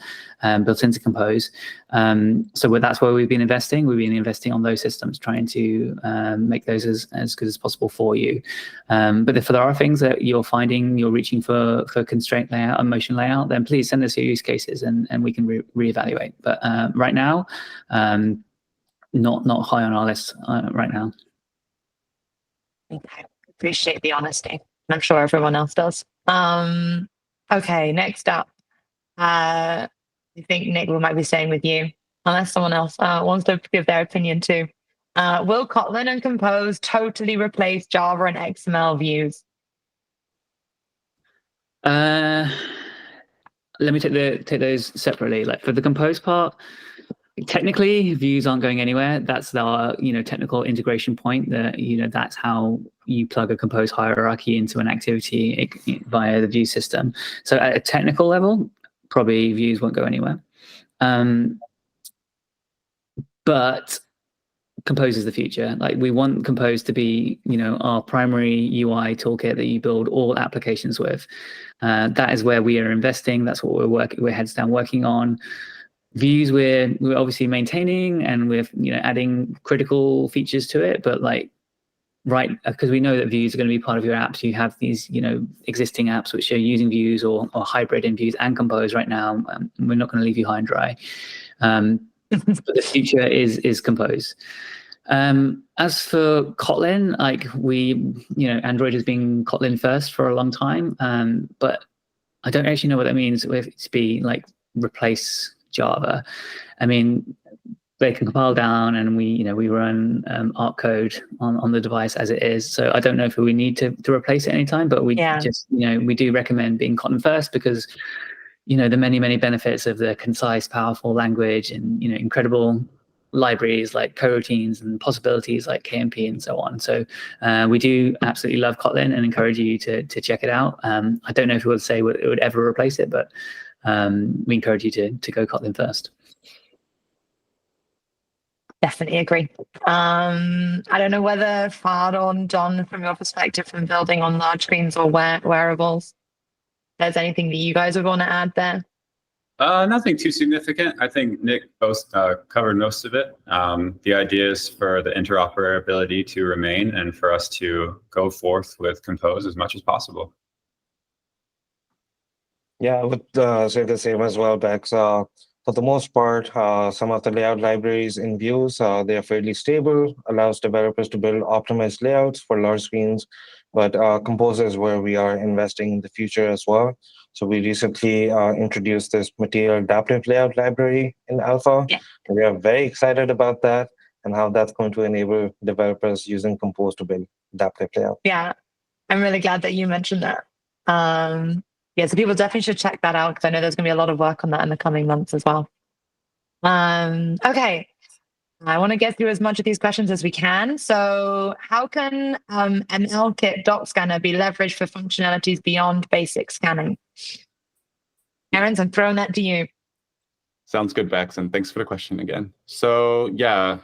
built into Compose. So that's where we've been investing. We've been investing on those systems, trying to make those as good as possible for you. But if there are things that you're finding you're reaching for constraint layout and motion layout, then please send us your use cases and we can reevaluate. But right now, not high on our list right now. Okay, appreciate the honesty. I'm sure everyone else does. Okay, next up, I think Nick, we might be staying with you, unless someone else wants to give their opinion too. Will Kotlin and Compose totally replace Java and XML views? Let me take those separately. Like for the Compose part, technically views aren't going anywhere. That's our technical integration point. That that's how you plug a Compose hierarchy into an activity via the view system. So at a technical level, probably views won't go anywhere. But Compose is the future. Like we want Compose to be, our primary UI toolkit that you build all applications with. That is where we are investing. That's what we're heads down working on. Views we're obviously maintaining, and we're adding critical features to it. But because we know that views are going to be part of your apps. You have these existing apps which are using views or hybrid in views and Compose right now. We're not going to leave you high and dry. But the future is Compose. As for Kotlin, Android has been Kotlin first for a long time, but I don't actually know what that means with to be replace Java. I mean, they can compile down, and we run ARC code on the device as it is. So I don't know if we need to replace it anytime, but we just we do recommend being Kotlin first, because the many benefits of the concise, powerful language and incredible libraries like coroutines and possibilities like KMP and so on. So we do absolutely love Kotlin and encourage you to check it out. I don't know if we would say it would ever replace it, but we encourage you to go Kotlin first. Definitely agree. I don't know whether Fad or John, from your perspective, from building on large screens or wearables, there's anything that you guys would want to add there? Nothing too significant. I think Nick both covered most of it. The idea is for the interoperability to remain and for us to go forth with Compose as much as possible. Yeah, I would say the same as well, Bex. For the most part, some of the layout libraries in views, they are fairly stable, allows developers to build optimized layouts for large screens, but Compose is where we are investing in the future as well. So we recently introduced this material adaptive layout library in alpha. Yeah. We are very excited about that and how that's going to enable developers using Compose to build adaptive layout. Yeah, I'm really glad that you mentioned that. So people definitely should check that out, because I know there's going to be a lot of work on that in the coming months as well. Okay, I want to get through as much of these questions as we can. So how can ML-Kit doc scanner be leveraged for functionalities beyond basic scanning? Aaron, I'm throwing that to you. Sounds good, Bex, and thanks for the question again. So yeah,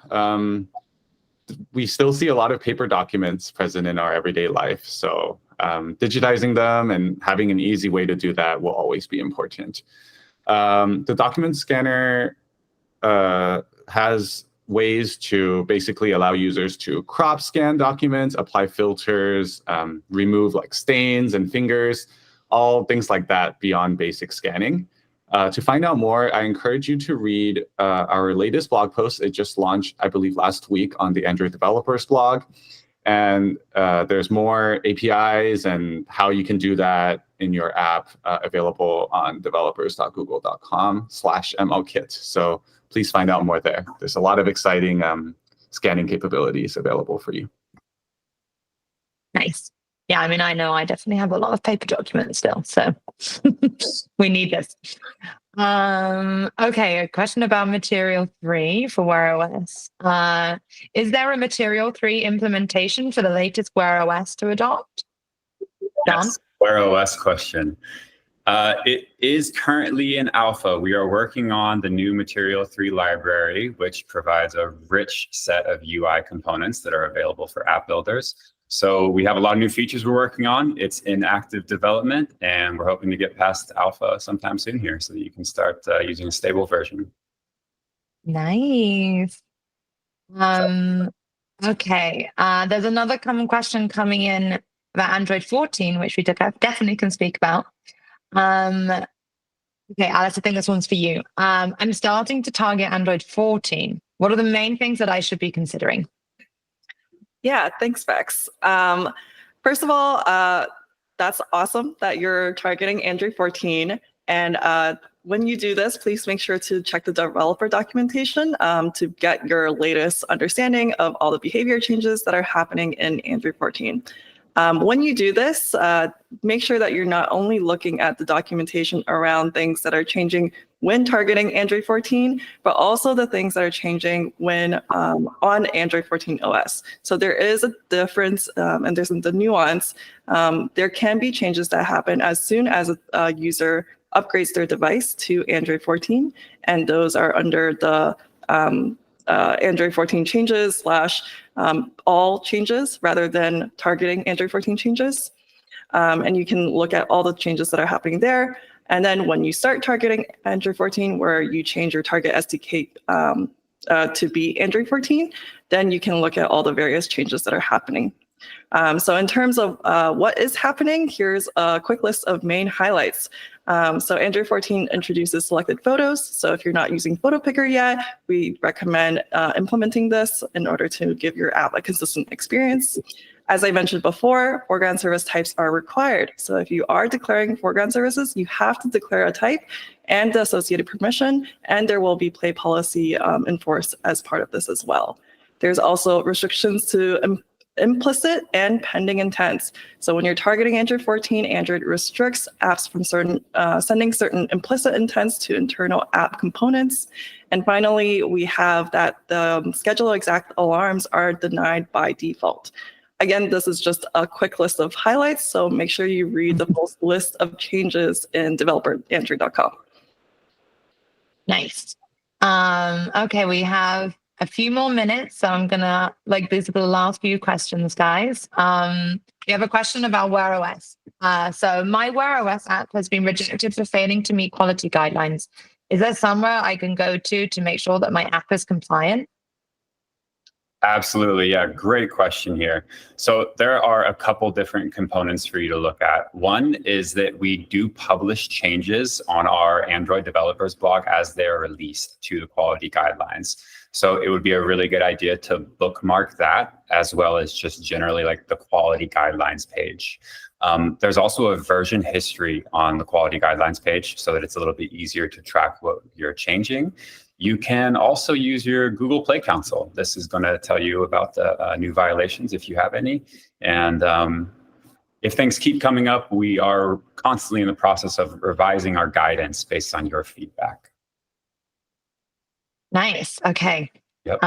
we still see a lot of paper documents present in our everyday life. So digitizing them and having an easy way to do that will always be important. The document scanner has ways to basically allow users to crop scan documents, apply filters, remove stains and fingers, all things like that beyond basic scanning. To find out more, I encourage you to read our latest blog post. It just launched, I believe, last week on the Android Developers blog. And there's more APIs and how you can do that in your app available on developers.google.com/MLKit. So please find out more there. There's a lot of exciting scanning capabilities available for you. Nice. Yeah, I mean, I know I definitely have a lot of paper documents still, so we need this. Okay, a question about Material 3 for Wear OS. Is there a Material 3 implementation for the latest Wear OS to adopt? John? Yes, Wear OS question. It is currently in alpha. We are working on the new Material 3 library, which provides a rich set of UI components that are available for app builders. So we have a lot of new features we're working on. It's in active development, and we're hoping to get past alpha sometime soon here so that you can start using a stable version. Nice. Okay, there's another common question coming in about Android 14, which we definitely can speak about. Okay, Alice, I think this one's for you. I'm starting to target Android 14. What are the main things that I should be considering? Yeah, thanks, Bex. First of all, that's awesome that you're targeting Android 14. And when you do this, please make sure to check the developer documentation to get your latest understanding of all the behavior changes that are happening in Android 14. When you do this, make sure that you're not only looking at the documentation around things that are changing when targeting Android 14, but also the things that are changing when on Android 14 OS. So there is a difference and there's the nuance. There can be changes that happen as soon as a user upgrades their device to Android 14, and those are under the Android 14 changes / all changes rather than targeting Android 14 changes. And you can look at all the changes that are happening there. And then when you start targeting Android 14, where you change your target SDK to be Android 14, then you can look at all the various changes that are happening. So in terms of what is happening, here's a quick list of main highlights. So Android 14 introduces selected photos. So if you're not using Photo Picker yet, we recommend implementing this in order to give your app a consistent experience. As I mentioned before, foreground service types are required. So if you are declaring foreground services, you have to declare a type and the associated permission, and there will be play policy enforced as part of this as well. There's also restrictions to implicit and pending intents. So when you're targeting Android 14, Android restricts apps from sending certain implicit intents to internal app components. And finally, we have that the schedule exact alarms are denied by default. Again, this is just a quick list of highlights, so make sure you read the full list of changes in developer.android.com. Nice. Okay, we have a few more minutes, so I'm gonna, these are the last few questions, guys. We have a question about Wear OS. So my Wear OS app has been rejected for failing to meet quality guidelines. Is there somewhere I can go to make sure that my app is compliant? Absolutely. Yeah, great question here. So there are a couple different components for you to look at. One is that we do publish changes on our Android developers blog as they're released to the quality guidelines. So it would be a really good idea to bookmark that, as well as just generally the quality guidelines page. There's also a version history on the quality guidelines page so that it's a little bit easier to track what you're changing. You can also use your Google Play Console. This is going to tell you about the new violations if you have any. And if things keep coming up, we are constantly in the process of revising our guidance based on your feedback. Nice. Okay. Yep.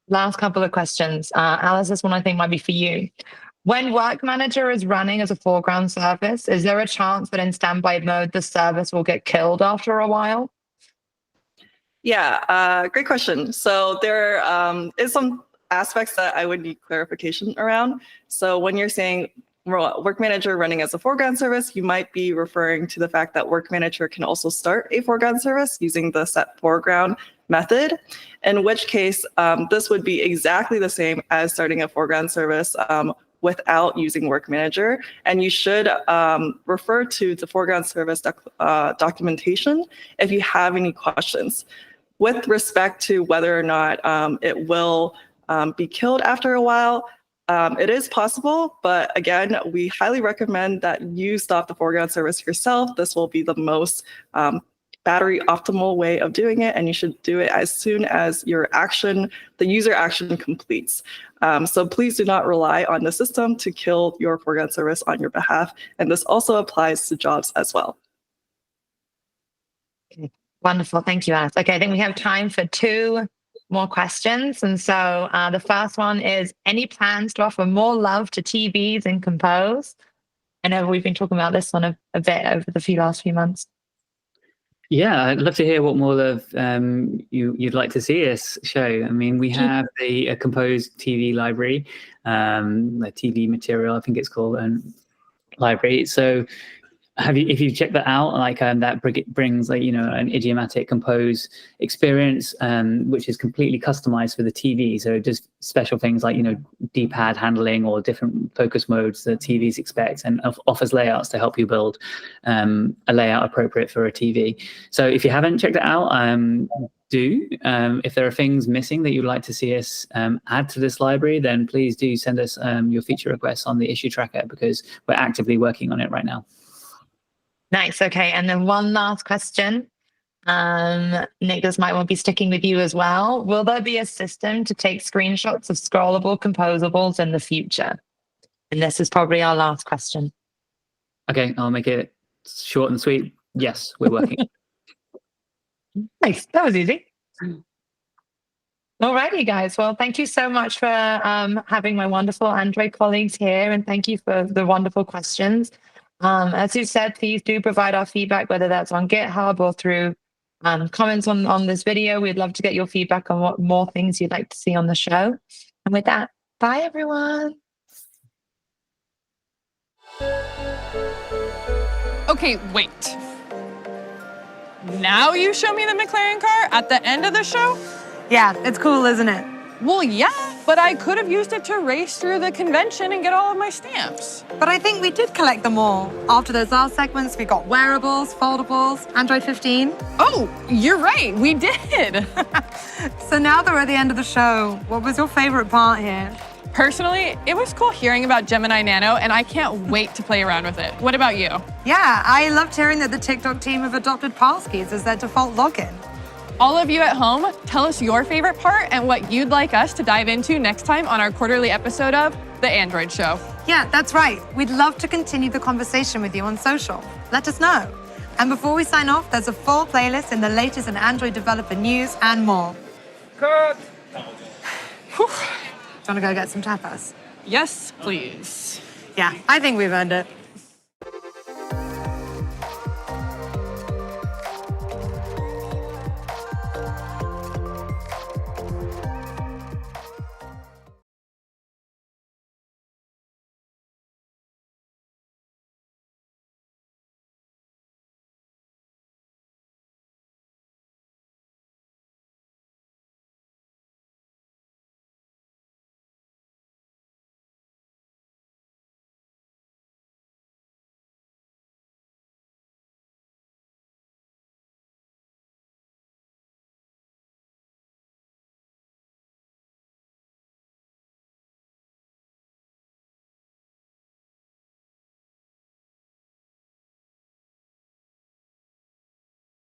Last couple of questions. Alice, this one I think might be for you. When Work Manager is running as a foreground service, is there a chance that in standby mode, the service will get killed after a while? Yeah, great question. So there is some aspects that I would need clarification around. So when you're saying Work Manager running as a foreground service, you might be referring to the fact that Work Manager can also start a foreground service using the set foreground method, in which case this would be exactly the same as starting a foreground service without using Work Manager. And you should refer to the foreground service documentation if you have any questions. With respect to whether or not it will be killed after a while, it is possible, but again, we highly recommend that you stop the foreground service yourself. This will be the most battery optimal way of doing it, and you should do it as soon as the user action completes. So please do not rely on the system to kill your foreground service on your behalf, and this also applies to jobs as well. Okay. Wonderful. Thank you, Alice. Okay, I think we have time for 2 more questions. And so the first one is, any plans to offer more love to TVs in Compose? I know we've been talking about this one a bit over the last few months. Yeah, I'd love to hear what more of you'd like to see us show. I mean, we have a Compose TV library, the TV material, I think it's called, library. So if you checked that out, like that brings like, you know, an idiomatic Compose experience, which is completely customized for the TV. So it does special things like, you know, D-pad handling or different focus modes that TVs expect, and offers layouts to help you build a layout appropriate for a TV. So if you haven't checked it out, do. If there are things missing that you'd like to see us add to this library, then please do send us your feature requests on the issue tracker, because we're actively working on it right now. Nice. Okay. And then one last question. Nick, this might want to be sticking with you as well. Will there be a system to take screenshots of scrollable composables in the future? And this is probably our last question. Okay, I'll make it short and sweet. Yes, we're working. Nice. That was easy. All righty, guys. Well, thank you so much for having my wonderful Android colleagues here, and thank you for the wonderful questions. As you said, please do provide our feedback, whether that's on GitHub or through comments on this video. We'd love to get your feedback on what more things you'd like to see on the show. And with that, bye, everyone. Okay, wait. Now you show me the McLaren car at the end of the show? Yeah, it's cool, isn't it? Well, yeah, but I could have used it to race through the convention and get all of my stamps. But I think we did collect them all. After those last segments, we got wearables, foldables, Android 15. Oh, you're right, we did. So now that we're at the end of the show, what was your favorite part here? Personally, it was cool hearing about Gemini Nano, and I can't wait to play around with it. What about you? Yeah, I loved hearing that the TikTok team have adopted Passkeys as their default login. All of you at home, tell us your favorite part and what you'd like us to dive into next time on our quarterly episode of The Android Show. Yeah, that's right. We'd love to continue the conversation with you on social. Let us know. And before we sign off, there's a full playlist in the latest in Android developer news and more. Cut! Do you want to go get some tapas? Yes, please. Yeah, I think we've earned it.